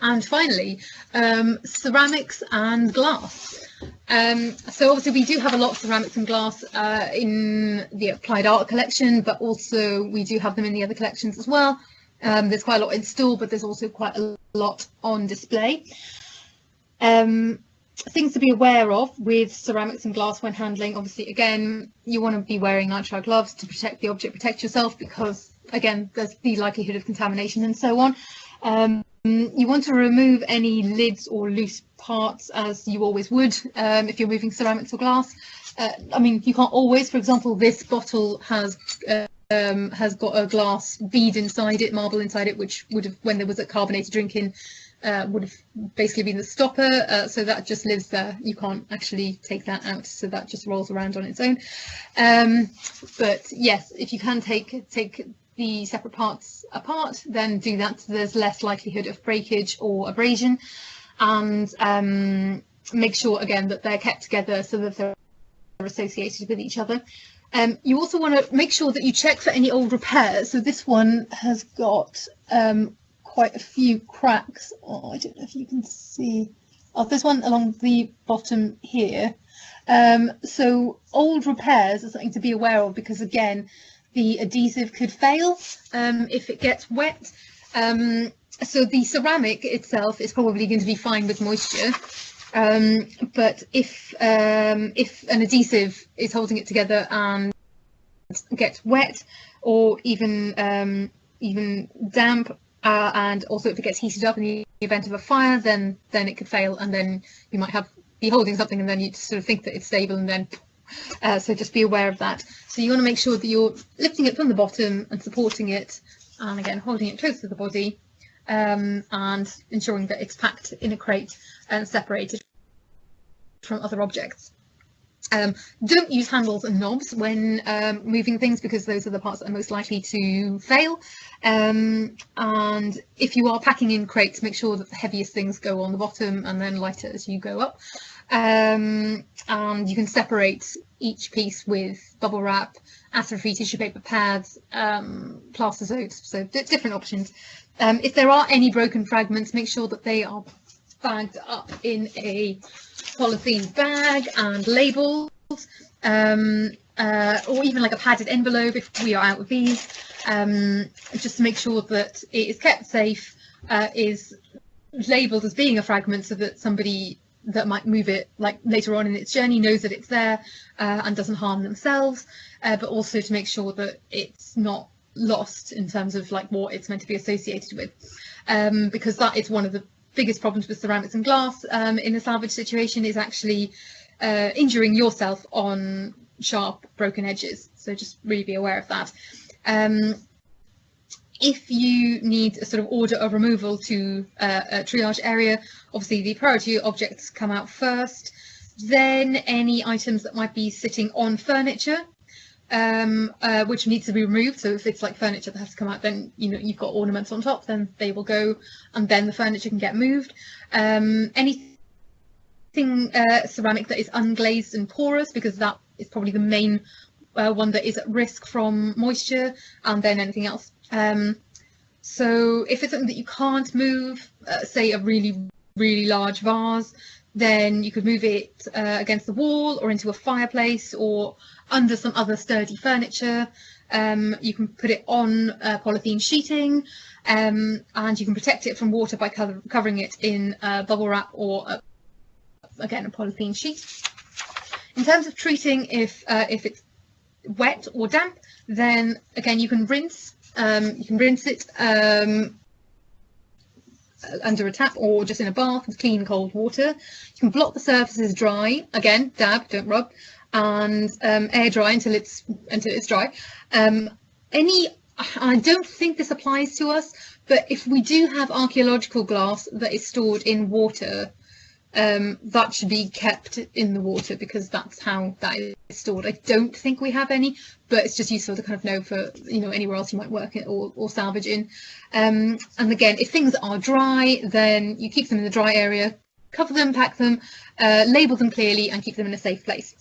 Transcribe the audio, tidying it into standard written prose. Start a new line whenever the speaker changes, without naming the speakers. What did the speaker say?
And finally, ceramics and glass. So obviously we do have a lot of ceramics and glass in the applied art collection, but also we do have them in the other collections as well. There's quite a lot in store, but there's also quite a lot on display. Things to be aware of with ceramics and glass when handling. Obviously, again, you want to be wearing nitrile gloves to protect the object, protect yourself, because again, there's the likelihood of contamination and so on. You want to remove any lids or loose parts, as you always would if you're moving ceramics or glass. I mean, you can't always. For example, this bottle has got a glass bead inside it, marble inside it, which would have, when there was a carbonated drink in, would have basically been the stopper. So that just lives there. You can't actually take that out, so that just rolls around on its own. But yes, if you can take the separate parts apart, then do that. So there's less likelihood of breakage or abrasion, and make sure again that they're kept together so that they're associated with each other. You also want to make sure that you check for any old repairs. So this one has got quite a few cracks. Oh, I don't know if you can see. Oh, there's one along the bottom here. So old repairs are something to be aware of, because again, the adhesive could fail if it gets wet. So the ceramic itself is probably going to be fine with moisture, but if an adhesive is holding it together and gets wet, or even damp, and also if it gets heated up in the event of a fire, then it could fail, and then you might be holding something and then you sort of think that it's stable, and then so just be aware of that. So you want to make sure that you're lifting it from the bottom and supporting it, and again holding it close to the body, and ensuring that it's packed in a crate and separated from other objects. Don't use handles and knobs when moving things, because those are the parts that are most likely to fail. And if you are packing in crates, make sure that the heaviest things go on the bottom and then lighter as you go up. And you can separate each piece with bubble wrap, acid-free tissue paper pads, plastisode, so different options. If there are any broken fragments, make sure that they are bagged up in a polythene bag and labelled, or even like a padded envelope if we are out of these, just to make sure that it is kept safe, is labelled as being a fragment, so that somebody that might move it like later on in its journey knows that it's there and doesn't harm themselves, but also to make sure that it's not lost in terms of like what it's meant to be associated with, because that is one of the biggest problems with ceramics and glass in a salvage situation, is actually injuring yourself on sharp broken edges. So just really be aware of that. If you need a sort of order of removal to a triage area, obviously the priority objects come out first, then any items that might be sitting on furniture, which needs to be removed. So if it's like furniture that has to come out, then you know you've got ornaments on top, then they will go, and then the furniture can get moved. Anything ceramic that is unglazed and porous, because that is probably the main one that is at risk from moisture, and then anything else. So if it's something that you can't move, say a really large vase, then you could move it against the wall or into a fireplace or under some other sturdy furniture. You can put it on polythene sheeting, and you can protect it from water by covering it in bubble wrap or again a polythene sheet. In terms of treating, if it's wet or damp, then again you can rinse. You can rinse it under a tap or just in a bath with clean cold water. You can blot the surfaces dry, again dab, don't rub, and air dry until it's dry. I don't think this applies to us, but if we do have archaeological glass that is stored in water, that should be kept in the water, because that's how that is stored. I don't think we have any, but it's just useful to kind of know for, you know, anywhere else you might work it or salvage in. And again, if things are dry, then you keep them in the dry area, cover them, pack them, label them clearly, and keep them in a safe place.